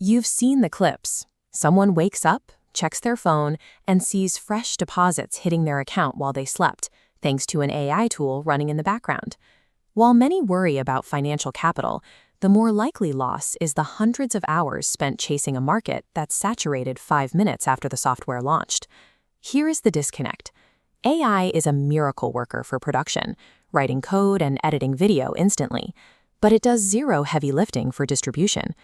You've seen the clips. Someone wakes up, checks their phone, and sees fresh deposits hitting their account while they slept, thanks to an AI tool running in the background. While many worry about financial capital, the more likely loss is the hundreds of hours spent chasing a market that's saturated 5 minutes after the software launched. Here is the disconnect. AI is a miracle worker for production, writing code and editing video instantly, but it does zero heavy lifting for distribution.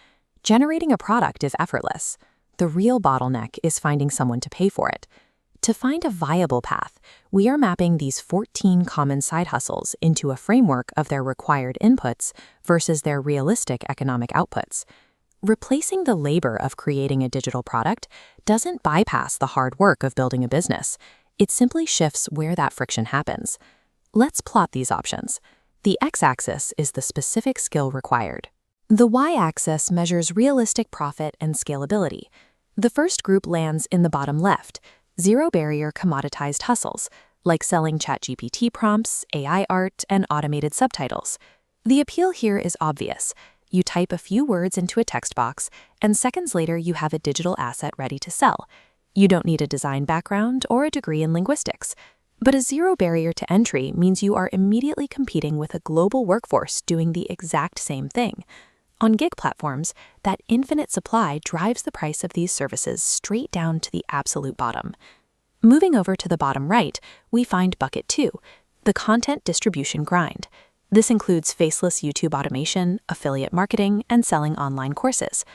Generating a product is effortless. The real bottleneck is finding someone to pay for it. To find a viable path, we are mapping these 14 common side hustles into a framework of their required inputs versus their realistic economic outputs. Replacing the labor of creating a digital product doesn't bypass the hard work of building a business. It simply shifts where that friction happens. Let's plot these options. The x-axis is the specific skill required. The y-axis measures realistic profit and scalability. The first group lands in the bottom left, zero-barrier commoditized hustles, like selling ChatGPT prompts, AI art, and automated subtitles. The appeal here is obvious. You type a few words into a text box, and seconds later you have a digital asset ready to sell. You don't need a design background or a degree in linguistics. But a zero barrier to entry means you are immediately competing with a global workforce doing the exact same thing. On gig platforms, that infinite supply drives the price of these services straight down to the absolute bottom. Moving over to the bottom right, we find bucket 2, the content distribution grind. This includes faceless YouTube automation, affiliate marketing, and selling online courses.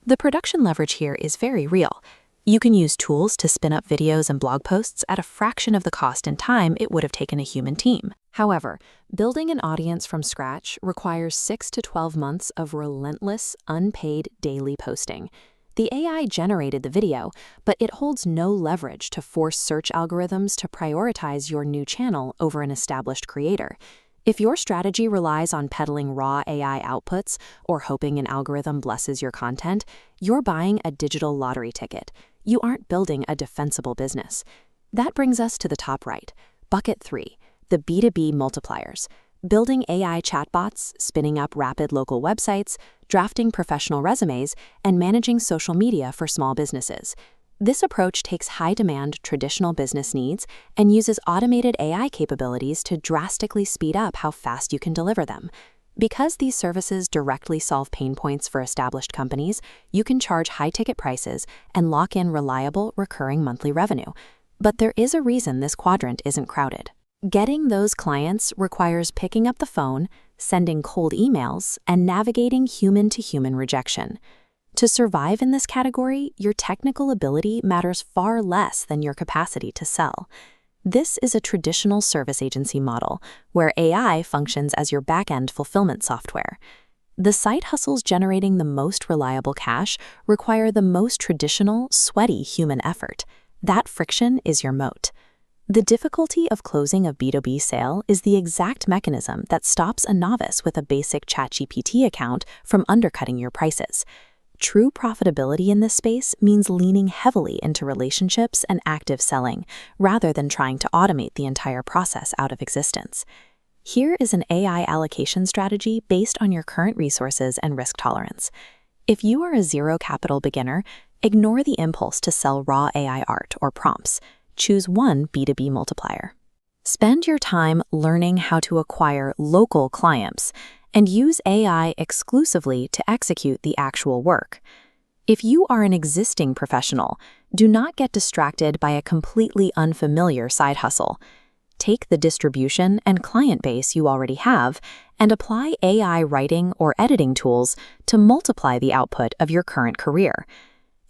The production leverage here is very real. You can use tools to spin up videos and blog posts at a fraction of the cost and time it would have taken a human team. However, building an audience from scratch requires 6 to 12 months of relentless, unpaid daily posting. The AI generated the video, but it holds no leverage to force search algorithms to prioritize your new channel over an established creator. If your strategy relies on peddling raw AI outputs or hoping an algorithm blesses your content, you're buying a digital lottery ticket. You aren't building a defensible business. That brings us to the top right, bucket 3, the B2B multipliers. Building AI chatbots, spinning up rapid local websites, drafting professional resumes, and managing social media for small businesses. This approach takes high-demand traditional business needs and uses automated AI capabilities to drastically speed up how fast you can deliver them. Because these services directly solve pain points for established companies, you can charge high-ticket prices and lock in reliable, recurring monthly revenue. But there is a reason this quadrant isn't crowded. Getting those clients requires picking up the phone, sending cold emails, and navigating human-to-human rejection. To survive in this category, your technical ability matters far less than your capacity to sell. This is a traditional service agency model, where AI functions as your back-end fulfillment software. The side hustles generating the most reliable cash require the most traditional, sweaty human effort. That friction is your moat. The difficulty of closing a B2B sale is the exact mechanism that stops a novice with a basic ChatGPT account from undercutting your prices. True profitability in this space means leaning heavily into relationships and active selling, rather than trying to automate the entire process out of existence. Here is an AI allocation strategy based on your current resources and risk tolerance. If you are a zero-capital beginner, ignore the impulse to sell raw AI art or prompts. Choose one B2B multiplier. Spend your time learning how to acquire local clients and use AI exclusively to execute the actual work. If you are an existing professional, do not get distracted by a completely unfamiliar side hustle. Take the distribution and client base you already have and apply AI writing or editing tools to multiply the output of your current career.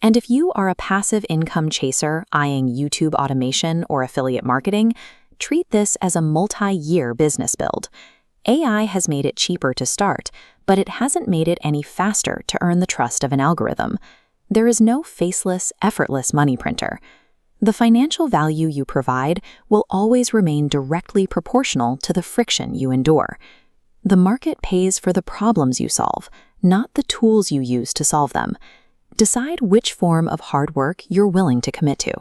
And if you are a passive income chaser eyeing YouTube automation or affiliate marketing, treat this as a multi-year business build. AI has made it cheaper to start, but it hasn't made it any faster to earn the trust of an algorithm. There is no faceless, effortless money printer. The financial value you provide will always remain directly proportional to the friction you endure. The market pays for the problems you solve, not the tools you use to solve them. Decide which form of hard work you're willing to commit to.